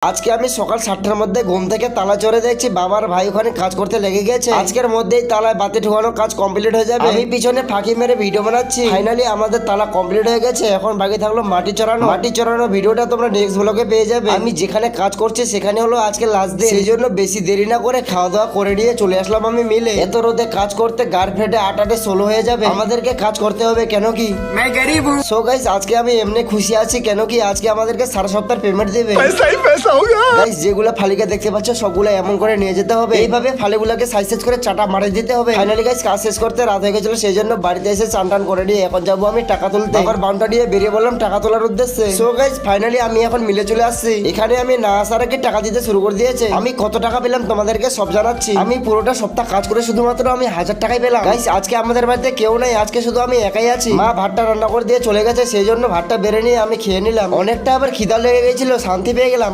আজকে আমি সকাল 7টার মধ্যে ঘুম থেকে তালা চড়ে দেখছি বাবার ভাই ওখানে কাজ করতে লেগে গেছে। আজকের মধ্যেই তালায় বাতি ঢোকানোর কাজ কমপ্লিট হয়ে যাবে। আমি পিছনে ফাঁকি মেরে ভিডিও বানাচ্ছি। ফাইনালি আমাদের তালা কমপ্লিট হয়ে গেছে। এখন বাকি থাকলো মাটি চড়ানো ভিডিওটা তোমরা নেক্সট ব্লগে পেয়ে যাবে। আমি যেখানে কাজ করছি সেখানে হলো আজকে লাস্ট ডে, সেই জন্য বেশি দেরি না করে খাওয়া দাওয়া করে নিয়ে চলে আসলাম আমি মিলে। এত রোদে কাজ করতে গাড় ফেটে আটাটে সোলো হয়ে যাবে। আমাদেরকে কাজ করতে হবে কেন কি সো গাইস আজকে আমি এমনি খুশি আছি কেন কি আজকে আমাদেরকে সারা সপ্তাহ পেমেন্ট দেবে। গাইস যেগুলা ফালিকা দেখতে পাচ্ছ সবগুলা এমন করে নিয়ে যেতে হবে। এইভাবে ফালিগুলাকে সাইজ করে চাটা মারে দিতে হবে। ফাইনালি গাইস কাজ শেষ করতে রাত হয়ে গেছিল, সেই জন্য বাড়িতে এসে চান টান করে নিয়ে এখন যাবো আমি টাকা তুলতে। আবার বাউন্ডা দিয়ে বেরিয়ে বললাম টাকা তোলার উদ্দেশ্যে। সো গাইস ফাইনালি আমি এখন মিলে চলে আসছি। এখানে আমি না আসার আগে টাকা দিতে শুরু করে দিয়েছে। আমি কত টাকা পেলাম তোমাদেরকে সব জানাচ্ছি। আমি পুরোটা সপ্তাহ কাজ করে শুধুমাত্র আমি 1000 টাকাই পেলাম। গাইস আজকে আমাদের বাড়িতে কেউ নাই, আজকে শুধু আমি একাই আছি। মা ভাতটা রান্না করে দিয়ে চলে গেছে, সেই জন্য ভাতটা বেড়ে নিয়ে আমি খেয়ে নিলাম। অনেকটা আবার খিদা লেগে গেছিল, শান্তি পেয়ে গেলাম।